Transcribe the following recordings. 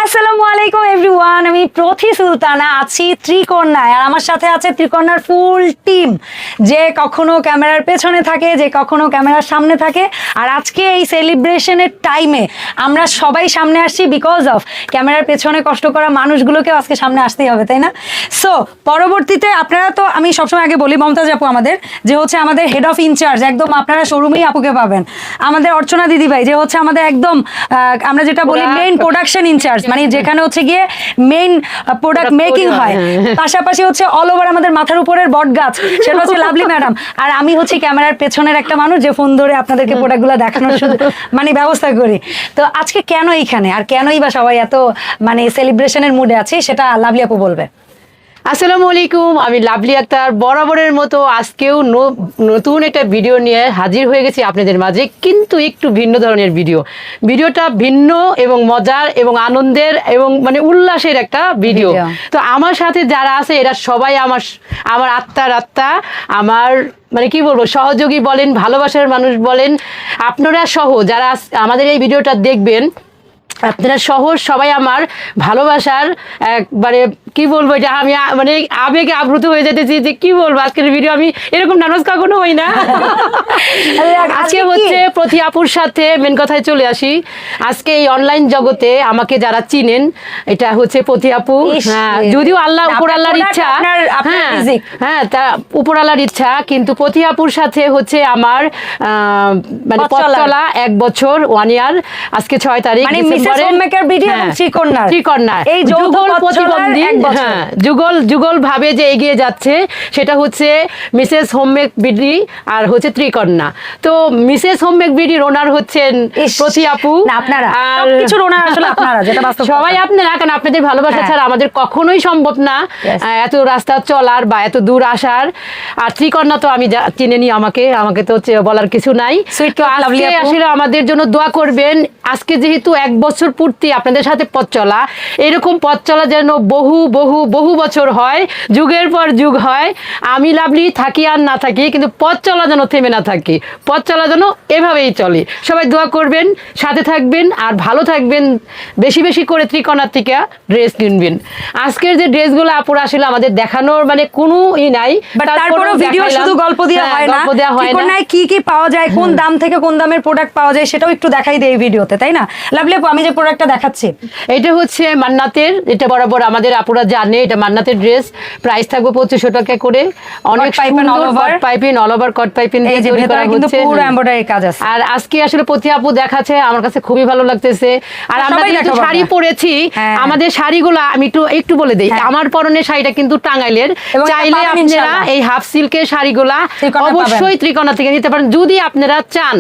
আসসালামু আলাইকুম এভরিওয়ান, আমি প্রথি সুলতানা আছি ত্রিকন্যায়, আর আমার সাথে আছে ত্রিকন্যার ফুল টিম, যে কখনো ক্যামেরার পেছনে থাকে, যে কখনো ক্যামেরার সামনে থাকে। আর আজকে এই সেলিব্রেশনের টাইমে আমরা সবাই সামনে আসছি বিকজ অফ ক্যামেরার পেছনে কষ্ট করা মানুষগুলোকে আজকে সামনে আসতেই হবে, তাই না? সো পরবর্তীতে আপনারা তো, আমি সবসময় আগে বলি, মমতাজ আপু আমাদের যে হচ্ছে আমাদের হেড অফ ইনচার্জ, একদম আপনারা শোরুমেই আপুকে পাবেন। আমাদের অর্চনা দিদিভাই যে হচ্ছে আমাদের একদম আমরা যেটা বলি মেইন প্রোডাকশন ইনচার্জ, মানে যেখানে হচ্ছে গিয়ে মেইন প্রোডাক্ট মেকিং হয়। পাশাপাশি হচ্ছে অল ওভার আমাদের মাথার উপরের বট গাছ, সেটা হচ্ছে লাভলি ম্যাডাম। আর আমি হচ্ছে ক্যামেরার পেছনের একটা মানুষ যে ফোন ধরে আপনাদেরকে প্রোডাক্টগুলো দেখানোর মানে ব্যবস্থা করি। তো আজকে কেন এইখানে আর কেনই বা সবাই এত মানে সেলিব্রেশনের মুডে আছে, সেটা লাভলি আপু বলবে। আসসালামু আলাইকুম, আমি লাভলি আক্তার বরাবরের মতো আজকেও নতুন একটা ভিডিও নিয়ে হাজির হয়ে গেছি আপনাদের মাঝে, কিন্তু একটু ভিন্ন ধরনের ভিডিওটা ভিন্ন এবং মজার এবং আনন্দের এবং মানে উল্লাসের একটা ভিডিও। তো আমার সাথে যারা আছে এরা সবাই আমার আত্মার আত্মা, আমার মানে কি বলবো, সহযোগী বলেন, ভালোবাসার মানুষ বলেন, আপনারা সহ যারা আমাদের এই ভিডিওটা দেখবেন, আপনারা সহ সবাই আমার ভালোবাসার একবারে কি বলবো, এটা আমি মানে আবেগে আপ্লুত হয়ে যেতেছি যে কি বলবো। আজকের ভিডিও আমি এরকম নার্ভাস কখনো হই না। আজকে হচ্ছে প্রতি আপুর সাথে মেন কথায় চলে আসি। আজকে এই অনলাইন জগতে আমাকে যারা চিনেন, এটা হচ্ছে প্রতি আপু। হ্যাঁ, যদিও আল্লাহ উপর আল্লাহর ইচ্ছা, হ্যাঁ তা উপর আল্লাহর ইচ্ছা, কিন্তু প্রতি আপুর সাথে হচ্ছে আমার মানে পথ চলা 1 বছর 1 ইয়ার। আজকে 6 তারিখ যুগল ভাবে যে এগিয়ে যাচ্ছে, সেটা হচ্ছে মিসেস হোমমেক বিডি আর হচ্ছে ত্রিকন্যা। তো মিসেস হোমমেক বিডির ওনার হচ্ছেন প্রতি আপু, সবাই আপনারা, কারণ আপনাদের ভালোবাসা ছাড়া আমাদের কখনোই সম্ভব না এত রাস্তা চলার বা এত দূর আসার। আর ত্রিকন্যা তো আমি চিনে নি, আমাকে তো বলার কিছু নাই। আসলে আমাদের জন্য দোয়া করবেন। আজকে যেহেতু 1 বছর পূর্তি আপনাদের সাথে পথ চলা, এরকম পথ চলা যেন বহু বহু বহু বছর হয়, যুগের পর যুগ হয়। আমি লাভলি থাকি আর না থাকি, কিন্তু পথ চলা যেন থেমে না থাকে, পথ চলা যেন এভাবেই চলে। সবাই দোয়া করবেন, সাথে থাকবেন আর ভালো থাকবেন। বেশি বেশি করে ত্রিকন্যার থেকে ড্রেস কিনবেন। আজকের যে ড্রেসগুলো আপুরা আসলে আমাদের দেখানোর মানে কোনো নাই, তারপরেও ভিডিও শুধু গল্প দেওয়া হয় না, ত্রিকন্যায় কি কি পাওয়া যায়, কোন দাম থেকে কোন দামের প্রোডাক্ট পাওয়া যায়, সেটাও একটু দেখাই দেয় এই ভিডিওতে, তাই না লাভলি আপু? আমি যে প্রোডাক্টটা দেখাচ্ছি এটা হচ্ছে মান্নাতের, এটা বরাবর আমাদের আপুরা জানে, এটা মান্নাতের ড্রেস। প্রাইস থাকবে 2500 টাকা করে। অনেক পাইপিং অল ওভার কট পাইপিং দিয়ে তৈরি করা হচ্ছে, পুরো এমব্রয়ডারি কাজ আছে। আর আজকে আসলে প্রতি আপু দেখাচ্ছে, আমার কাছে খুবই ভালো লাগতেছে। আর আমরা যেহেতু শাড়ি পরেছি, আমাদের শাড়িগুলো আমি একটু বলে দেই। আমার পরনের শাড়িটা কিন্তু টাঙ্গাইলের, চাইলে আপনারা এই হাফ সিল্কের শাড়িগুলা অবশ্যই ত্রিকন্যা থেকে নিতে পারেন যদি আপনারা চান।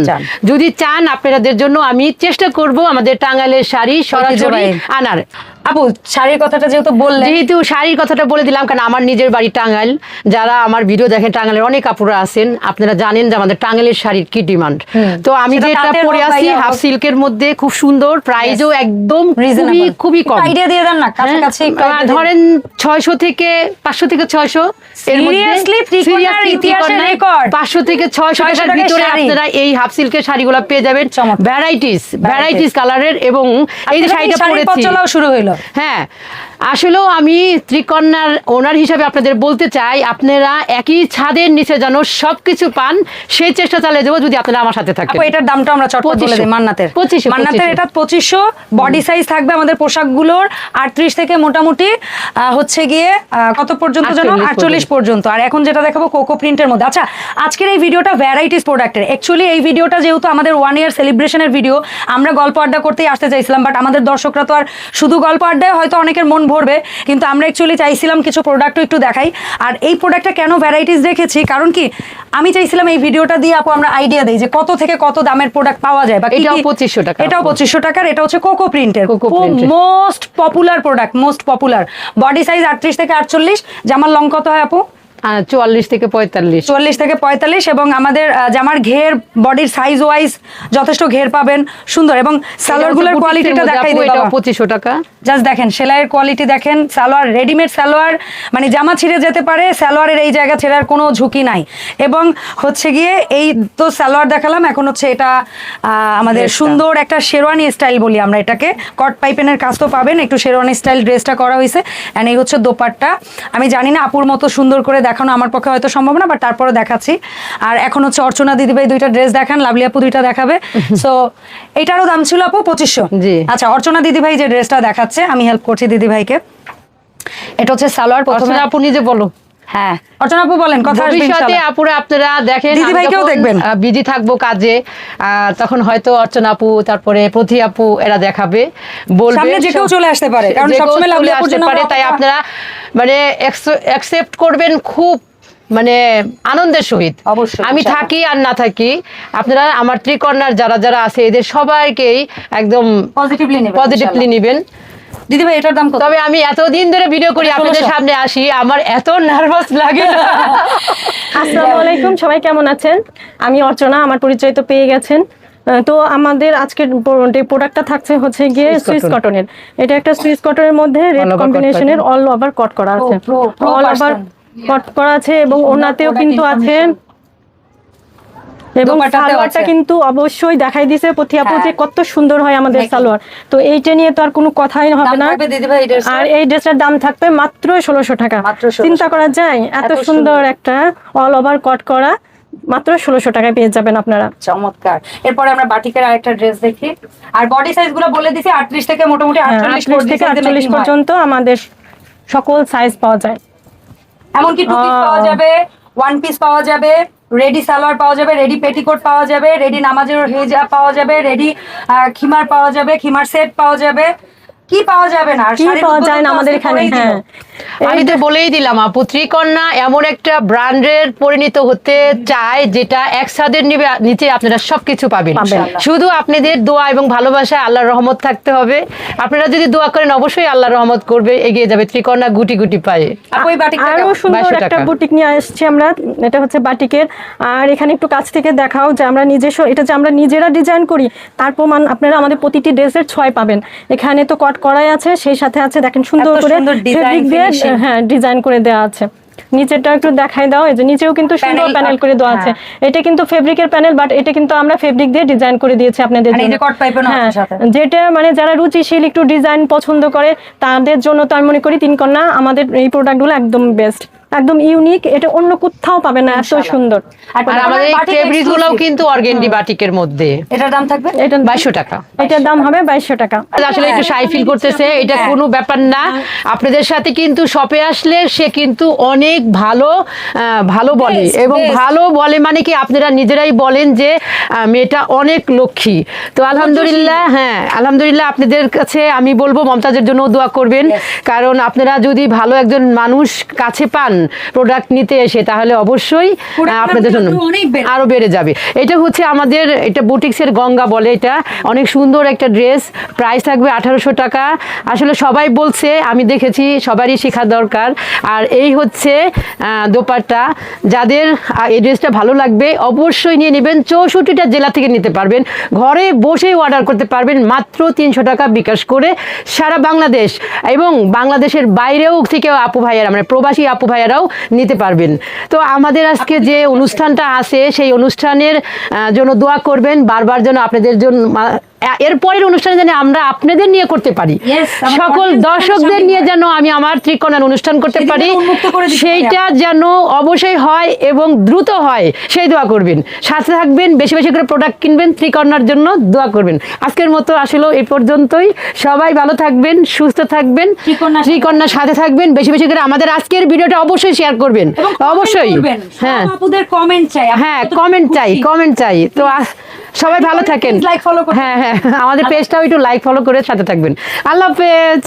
যদি চান আপনাদের জন্য আমি চেষ্টা করব আমাদের টাঙ্গাইলের শাড়ি সরাসরি আনার। আপু শাড়ির কথাটা যেহেতু শাড়ির কথাটা বলে দিলাম, কারণ আমার নিজের বাড়ি টাঙ্গাইল। যারা আমার ভিডিও দেখেন টাঙ্গাইলের অনেক আপুরা আছেন, আপনারা জানেন যে আমাদের টাঙ্গাইলের শাড়ির কি ডিমান্ড। তো আমি যেটা পরে আছি হাফ সিল্কের মধ্যে, খুব সুন্দর, প্রাইসও একদম খুবই কম। আইডিয়া দিয়ে দেন না, কাছাকাছি ধরেন 600 থেকে 500 থেকে 600 এর মধ্যে, 500 থেকে 600 টাকার ভিতরে আপনারা এই হাফ সিল্কের শাড়িগুলো পেয়ে যাবেন। ভ্যারাইটিস কালারের। এবং এই যে শাড়িটা পরেছি শুরু হলো, হ্যাঁ আসলেও আমি ত্রিকন্যার ওনার হিসাবে আপনাদের বলতে চাই, আপনারা একই ছাদের নিচে যেন সবকিছু পান, সেই চেষ্টা চালিয়ে যাবো যদি আপনারা আমার সাথে থাকেন। এটার দামটা আমরা চটপট বলে দিই। মান্নাতের এটা 2500, বডি সাইজ থাকবে আমাদের পোশাকগুলোর 38 থেকে মোটামুটি হচ্ছে গিয়ে কত পর্যন্ত যেন 48 পর্যন্ত। আর এখন যেটা দেখাবো কোকো প্রিন্টের মধ্যে। আচ্ছা, আজকের এই ভিডিওটা ভ্যারাইটিস প্রোডাক্টের। অ্যাকচুয়ালি এই ভিডিওটা যেহেতু আমাদের 1 ইয়ার সেলিব্রেশনের ভিডিও, আমরা গল্প আড্ডা করতেই আসতে চাইছিলাম, বাট আমাদের দর্শকরা তো আর শুধু গল্প আড্ডায় হয়তো অনেকের মন ভরবে, কিন্তু আমরা অ্যাকচুয়ালি চাইছিলাম কিছু প্রোডাক্টও একটু দেখাই। আর এই প্রোডাক্টটা কেন ভ্যারাইটিস রেখেছি, কারণ কি আমি চাইছিলাম এই ভিডিওটা দিয়ে আপু আমরা আইডিয়া দেই যে কত থেকে কত দামের প্রোডাক্ট পাওয়া যায়। এটাও 2500 টাকা, এটাও 2500 টাকার। এটা হচ্ছে কোকো প্রিন্টের, most popular product, most popular. Body size 38 থেকে 48। জামার লং কত হয় আপু? 44 থেকে 45। 44 থেকে 45 এবং আমাদের জামার ঘের বডির সাইজ ওয়াইজ যথেষ্ট ঘের পাবেন, সুন্দর। এবং সালোয়ারগুলোর কোয়ালিটিটা দেখাই দিই এটা বাবা। 2500 টাকা। জাস্ট দেখেন সেলাইয়ের কোয়ালিটি দেখেন, সালোয়ার রেডিমেড সালোয়ার, মানে জামা ছিঁড়ে যেতে পারে, সালোয়ারের এই জায়গা ছেঁড়ার কোনো ঝুঁকি নাই। এবং হচ্ছে গিয়ে এই তো সালোয়ার দেখালাম, এখন হচ্ছে এটা আমাদের সুন্দর একটা শেরওয়ানি স্টাইল বলি আমরা এটাকে, কট পাইপেনের কাজ তো পাবেন, একটু শেরওয়ানি স্টাইল ড্রেসটা করা হয়েছে। অ্যান্ড এই হচ্ছে দোপাট্টা। আমি জানি না আপুর মতো সুন্দর করে দেখানো আমার পক্ষে হয়তো সম্ভব না, বাট তারপরে দেখাচ্ছি। আর এখন হচ্ছে অর্চনা দিদিভাই দুইটা ড্রেস দেখান, লাভলি আপু দুইটা দেখাবে। সো এইটারও দাম ছিল আপু 2500। জি। আচ্ছা, অর্চনা দিদিভাই যে ড্রেসটা দেখাচ্ছে, আমি হেল্প করছি দিদিভাইকে। এটা হচ্ছে সালোয়ার। প্রথমে আপু নিজে বলো। হ্যাঁ, অর্চনা আপু বলেন, কথা আসবে ভবিষ্যতে ইনশাআল্লাহ। আপুরা আপনারা দেখেন, দিদিভাইকেও দেখবেন। বিজি থাকবো কাজে, তখন হয়তো অর্চনা আপু, তারপরে প্রতি আপু এরা দেখাবে, বলবে। সামনে যে কেউ চলে আসতে পারে, কারণ যে কেউ সবসময় লাভলি চলে আপুর আসতে জন্য পারে, আমরা তাই আপনারা মানে অ্যাকসেপ্ট করবেন খুব মানে আনন্দের সহিত। অবশ্যই, আমি ইনশাআল্লাহ। থাকি আর না থাকি, আপনারা আমার ত্রিকর্ণার যারা যারা আছে এদের সবাইকেই একদম পজিটিভলি নেবেন। দিদিভাই এটার দাম কত? তবে আমি এতদিন ধরে ভিডিও করি, আপনাদের সামনে আসি, আমার এত নার্ভাস লাগে। আসসালামু আলাইকুম, সবাই কেমন আছেন? আমি অর্চনা, আমার পরিচয় তো পেয়ে গেছেন। তো আমাদের আজকের প্রোডাক্টটা থাকছে হচ্ছে গিয়ে সুইস সুইস কটন। কটনের। এটা একটা সুইস কটনের মধ্যে রেড over cut কম্বিনেশনের অল ওভার কট করা আছে, pro অল ওভার person। কট করা আছে এবং ওনাতেও কিন্তু আছে। এবং দোপাট্টাতেও সালোয়ারটা আছে। কিন্তু অবশ্যই দেখাই দিছে প্রতি আপু হ্যাঁ। যে কত সুন্দর হয় আমাদের দেখি। সালোয়ার। তো এইটা নিয়ে তো আর কোনো কথাই হবে দাম না। থাকবে দিদিভাই এই ড্রেসটার? আর এই ড্রেসটার দাম থাকবে মাত্র 1600 টাকা। মাত্র 1600 চিন্তা করা যায়, এত এত সুন্দর সুন্দর। একটা অল ওভার কট করা মাত্র 1600 টাকায় পেয়ে যাবেন আপনারা। চমৎকার। এরপরে আমরা বাটিকের আরেকটা ড্রেস দেখি। আর বডি সাইজ গুলো বলে দিছি, 38 থেকে মোটামুটি 48 38 থেকে 48 পর্যন্ত আমাদের সকল সাইজ পাওয়া যায়। এমনকি টু পিস পাওয়া যাবে, ওয়ান পিস পাওয়া যাবে, রেডি সালোয়ার পাওয়া যাবে, রেডি পেটিকোট পাওয়া যাবে, রেডি নামাজের হিজাব পাওয়া যাবে, রেডি খিমার পাওয়া যাবে, খিমার সেট পাওয়া যাবে। কি পাওয়া যাবে না? আর কি শাড়ির পাওয়া উদ্বোধন যায় না তো আমাদের আজকে এখানে? করেই দিল। হ্যাঁ, আমি তো বলেই দিলাম আপু, ত্রিকন্যা এমন একটা ব্র্যান্ডের পরিণত হতে চায় যেটা এক ছাদের নিচে আপনারা সবকিছু পাবেন। শুধু আপনাদের দোয়া এবং ভালোবাসা, আল্লাহর রহমত থাকতে হবে। আপনারা যদি দোয়া করেন অবশ্যই আল্লাহর রহমত করবে, এগিয়ে যাবে ত্রিকন্যা গুটি গুটি পায়ে। আপু এই বাটিকটা আরো কেমন? সুন্দর 2200 একটা টাকা। বুটিক নিয়ে আসছি আমরা। এটা হচ্ছে বাটিকের। আর এখানে একটু কাছ থেকে দেখাও যে আমরা নিজস্ব, এটা যে আমরা নিজেরা ডিজাইন করি তার প্রমাণ আপনারা আমাদের প্রতিটি ড্রেসের 6 পাবেন। এখানে তো কট করাই আছে, সেই সাথে আছে দেখেন সুন্দর এত করে সুন্দর design, ফেব্রিক দিয়ে finishing। হ্যাঁ ডিজাইন করে দেওয়া আছে। নিচেরটা একটু দেখাই দাও, এই যে নিচেও কিন্তু সুন্দর Panel, প্যানেল করে দেওয়া আছে। হ্যাঁ। এটা কিন্তু ফেব্রিকের প্যানেল, বাট এটা কিন্তু আমরা ফেব্রিক দিয়ে ডিজাইন করে দিয়েছি আপনাদের আর এই জন্য। যে কট পাইপের হ্যাঁ, সাথে। যেটা মানে যারা রুচিশীল একটু ডিজাইন পছন্দ করে তাদের জন্য তো আমি মনে করি তিনকন্যা আমাদের এই প্রোডাক্টগুলো একদম বেস্ট, একদম ইউনিক। এটা অন্য কোথাও পাবে না, এত সুন্দর। আর আমাদের এই ফেব্রিক গুলোও কিন্তু অর্গেন্ডি বাটিকের মধ্যে। এটার দাম থাকবে এটা 2200 টাকা। এটার দাম হবে 2200 টাকা। আসলে একটু শাই ফিল করতেছে, এটা কোনো ব্যাপার না। আপনাদের সাথে কিন্তু শপে আসলে সে কিন্তু অনেক ভালো ভালো বলে, Best, এবং best। ভালো বলে মানে কি আপনারা নিজেরাই বলেন যে মেয়েটা অনেক লক্ষ্মী। তো আলহামদুলিল্লাহ, হ্যাঁ আলহামদুলিল্লাহ, আপনাদের কাছে আমি বলবো মমতাজের জন্য দোয়া করবেন। Yes। কারণ আপনারা যদি ভালো একজন মানুষ কাছে পান প্রোডাক্ট নিতে এসে, তাহলে অবশ্যই আপনাদের জন্য অনেক better। আরো বেড়ে যাবে। এটা হচ্ছে আমাদের, এটা বুটিক্সের গঙ্গা বলে, এটা অনেক সুন্দর একটা ড্রেস, প্রাইস থাকবে 1800 টাকা। আসলে সবাই বলছে, আমি দেখেছি, সবারই শেখা দরকার। আর এই হচ্ছে দোপাট্টা। যাদের এই ড্রেসটা ভালো লাগবে অবশ্যই নিয়ে নেবেন। 64টা জেলা থেকে নিতে পারবেন, ঘরে বসেই অর্ডার করতে পারবেন মাত্র 300 টাকা বিকাশ করে সারা বাংলাদেশ এবং বাংলাদেশের বাইরেও থেকে আপু ভাইয়ারা, মানে প্রবাসী আপু ভাইয়ারাও নিতে পারবেন। তো আমাদের আজকে যে অনুষ্ঠানটা আছে সেই অনুষ্ঠানের জন্য দোয়া করবেন, বারবার যেন আপনাদের জন্য এরপরের অনুষ্ঠানে যেন আমরা আপনাদের নিয়ে করতে পারি, Yes, আমার সকল audience দর্শকদের শামিল নিয়ে হয়। যেন আমি আমার ত্রিকোণার অনুষ্ঠান করতে সেদিকে পারি, উন্মুক্ত করে দিতে পারি সেইটা যেন অবশ্যই হয় এবং দ্রুত হয়, সেই দোয়া করবেন। সাথে থাকবেন, বেশি বেশি করে প্রোডাক্ট কিনবেন, ত্রিকোণার জন্য দোয়া করবেন। আজকের মতো আসলে এই পর্যন্তই। সবাই ভালো থাকবেন, সুস্থ থাকবেন, ত্রিকোণার সাথে থাকবেন, বেশি বেশি করে আমাদের আজকের ভিডিওটা অবশ্যই শেয়ার করবেন, এবং comment অবশ্যই। করবেন। হ্যাঁ সব আপুদের কমেন্ট চাই। হ্যাঁ, কমেন্ট চাই, কমেন্ট চাই। তো সবাই ভালো থাকেন। লাইক ফলো করুন। হ্যাঁ হ্যাঁ, আমাদের পেজটাও একটু লাইক ফলো করে সাথে থাকবেন। আল্লাহ হাফেজ।